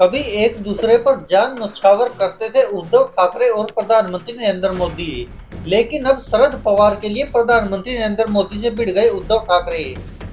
कभी एक दूसरे पर जान न्यौछावर करते थे उद्धव ठाकरे और प्रधानमंत्री नरेंद्र मोदी। लेकिन अब शरद पवार के लिए प्रधानमंत्री नरेंद्र मोदी से भिड़ गए उद्धव ठाकरे।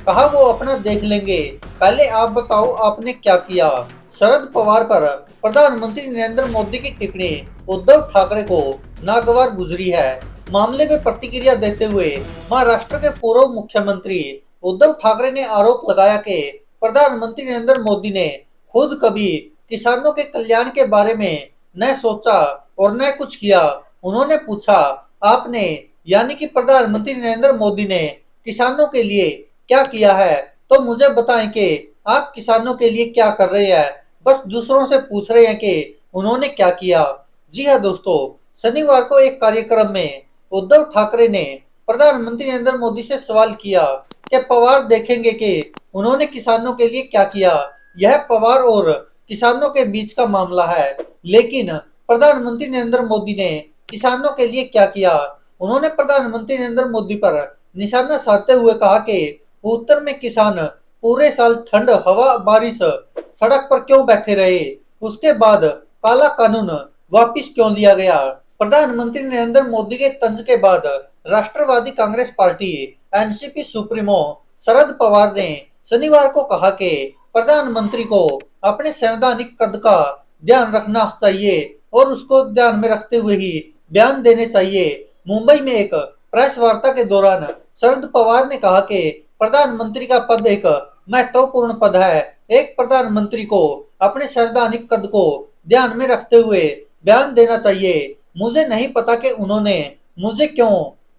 कहा वो अपना देख लेंगे, पहले आप बताओ आपने क्या किया। शरद पवार पर प्रधानमंत्री नरेंद्र मोदी की टिप्पणी उद्धव ठाकरे को नागवार गुजरी है। मामले में प्रतिक्रिया देते हुए महाराष्ट्र के पूर्व मुख्यमंत्री उद्धव ठाकरे ने आरोप लगाया कि प्रधानमंत्री नरेंद्र मोदी ने खुद कभी किसानों के कल्याण के बारे में न सोचा और न कुछ किया। उन्होंने पूछा, आपने यानी कि प्रधानमंत्री नरेंद्र मोदी ने किसानों के लिए क्या किया है, तो मुझे बताएं कि आप किसानों के लिए क्या कर रहे हैं। बस दूसरों से पूछ रहे हैं कि उन्होंने क्या किया। जी हाँ दोस्तों, शनिवार को एक कार्यक्रम में उद्धव ठाकरे ने प्रधानमंत्री नरेंद्र मोदी से सवाल किया कि पवार देखेंगे कि उन्होंने किसानों के लिए क्या किया। यह पवार और किसानों के बीच का मामला है, लेकिन प्रधानमंत्री नरेंद्र मोदी ने किसानों के लिए क्या किया। उन्होंने प्रधानमंत्री नरेंद्र मोदी पर निशाना साधते हुए कहा कि उत्तर में किसान पूरे साल ठंड हवा बारिश सड़क पर क्यों बैठे रहे, उसके बाद काला कानून वापिस क्यों लिया गया। प्रधानमंत्री नरेंद्र मोदी के तंज के बाद राष्ट्रवादी Congress party NCP supremo Sharad Pawar ने शनिवार को कहा कि प्रधानमंत्री को अपने संवैधानिक कद का ध्यान रखना चाहिए और उसको ध्यान में रखते हुए ही बयान देने चाहिए। मुंबई में एक प्रेस वार्ता के दौरान शरद पवार ने कहा कि प्रधानमंत्री का पद एक महत्वपूर्ण पद है। एक प्रधानमंत्री को अपने संवैधानिक कद को ध्यान में रखते हुए बयान देना चाहिए। मुझे नहीं पता कि उन्होंने मुझे क्यों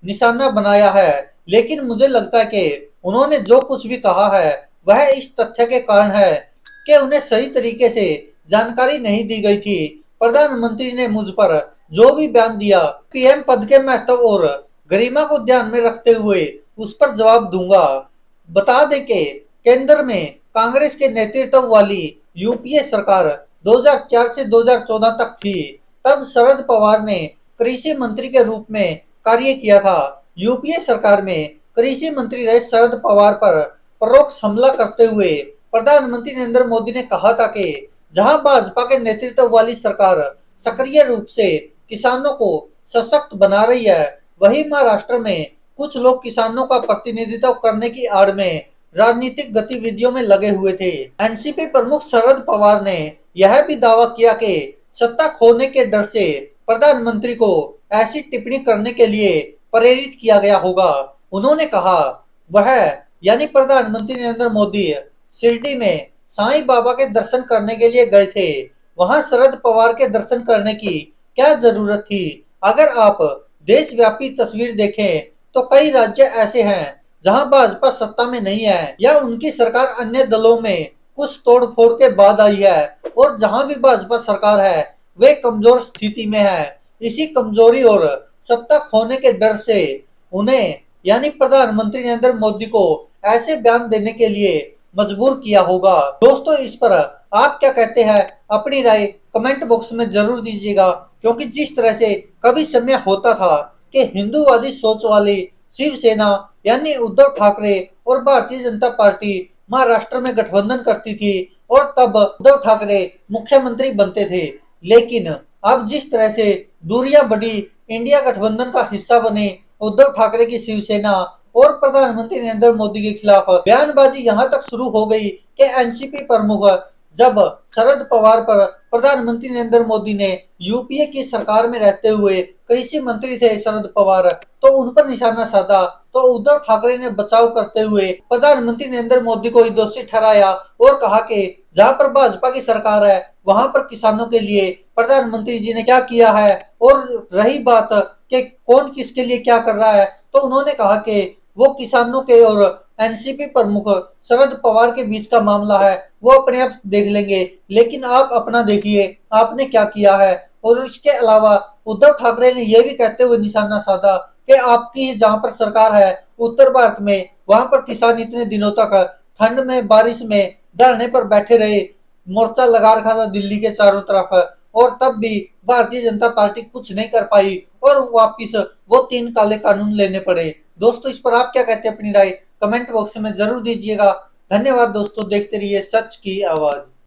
निशाना बनाया है, लेकिन मुझे लगता है कि उन्होंने जो कुछ भी कहा है वह इस तथ्य के कारण है कि उन्हें सही तरीके से जानकारी नहीं दी गई थी। प्रधानमंत्री ने मुझ पर जो भी बयान दिया, पीएम पद के महत्व और गरिमा को ध्यान में रखते हुए उस पर जवाब दूंगा। बता दें कि केंद्र में कांग्रेस के नेतृत्व वाली यूपीए सरकार 2004 से 2014 तक थी। तब शरद पवार ने कृषि मंत्री के रूप में कार्य किया था। यूपीए सरकार में कृषि मंत्री रहे शरद पवार पर परोक्ष हमला करते हुए प्रधानमंत्री नरेंद्र मोदी ने कहा था कि जहां भाजपा के नेतृत्व वाली सरकार सक्रिय रूप से किसानों को सशक्त बना रही है, वहीं महाराष्ट्र में कुछ लोग किसानों का प्रतिनिधित्व करने की आड़ में राजनीतिक गतिविधियों में लगे हुए थे। एनसीपी प्रमुख शरद पवार ने यह भी दावा किया कि सत्ता खोने के डर से प्रधानमंत्री को ऐसी टिप्पणी करने के लिए प्रेरित किया गया होगा। उन्होंने कहा, वह यानी प्रधानमंत्री नरेंद्र मोदी शिरडी में साईं बाबा के दर्शन करने के लिए गए थे। वहां शरद पवार के दर्शन करने की क्या जरूरत थी। अगर आप देशव्यापी तस्वीर देखें तो कई राज्य ऐसे हैं जहां भाजपा सत्ता में नहीं है या उनकी सरकार अन्य दलों में कुछ तोड़ फोड़ के बाद आई है, और जहां भी भाजपा सरकार है वे कमजोर स्थिति में है। इसी कमजोरी और सत्ता खोने के डर से उन्हें यानी प्रधानमंत्री नरेंद्र मोदी को ऐसे बयान देने के लिए मजबूर किया होगा। दोस्तों, इस पर आप क्या कहते हैं, अपनी राय कमेंट बॉक्स में जरूर दीजिएगा। क्योंकि जिस तरह से कभी समय होता था कि हिंदूवादी सोच वाली शिवसेना यानी उद्धव ठाकरे और भारतीय जनता पार्टी महाराष्ट्र में गठबंधन करती थी और तब उद्धव ठाकरे मुख्यमंत्री बनते थे, लेकिन अब जिस तरह से दूरियां बढ़ी, इंडिया गठबंधन का हिस्सा बने उद्धव ठाकरे की शिवसेना और प्रधानमंत्री नरेंद्र मोदी के खिलाफ बयानबाजी यहां तक शुरू हो गई कि एनसीपी प्रमुख जब शरद पवार पर प्रधानमंत्री नरेंद्र मोदी ने यूपीए की सरकार में रहते हुए कृषि मंत्री थे शरद पवार, तो उन पर निशाना साधा, तो उद्धव ठाकरे ने बचाव करते हुए प्रधानमंत्री नरेंद्र मोदी को ही दोषी ठहराया और कहा कि जहां पर भाजपा की सरकार है वहां पर किसानों के लिए प्रधानमंत्री जी ने क्या किया है। और रही बात कि कौन किसके लिए क्या कर रहा है, तो उन्होंने कहा कि वो किसानों के और एनसीपी प्रमुख शरद पवार के बीच का मामला है, वो अपने आप देख लेंगे, लेकिन आप अपना देखिए आपने क्या किया है। और इसके अलावा उद्धव ठाकरे ने यह भी कहते हुए निशाना साधा कि आपकी जहां पर सरकार है उत्तर भारत में, वहां पर किसान इतने दिनों तक ठंड में बारिश में धरने पर बैठे रहे, मोर्चा लगा रखा था दिल्ली के चारों तरफ, और तब भी भारतीय जनता पार्टी कुछ नहीं कर पाई और वापिस वो 3 काले कानून लेने पड़े। दोस्तों, इस पर आप क्या कहते हैं, अपनी राय कमेंट बॉक्स में जरूर दीजिएगा। धन्यवाद दोस्तों, देखते रहिए सच की आवाज।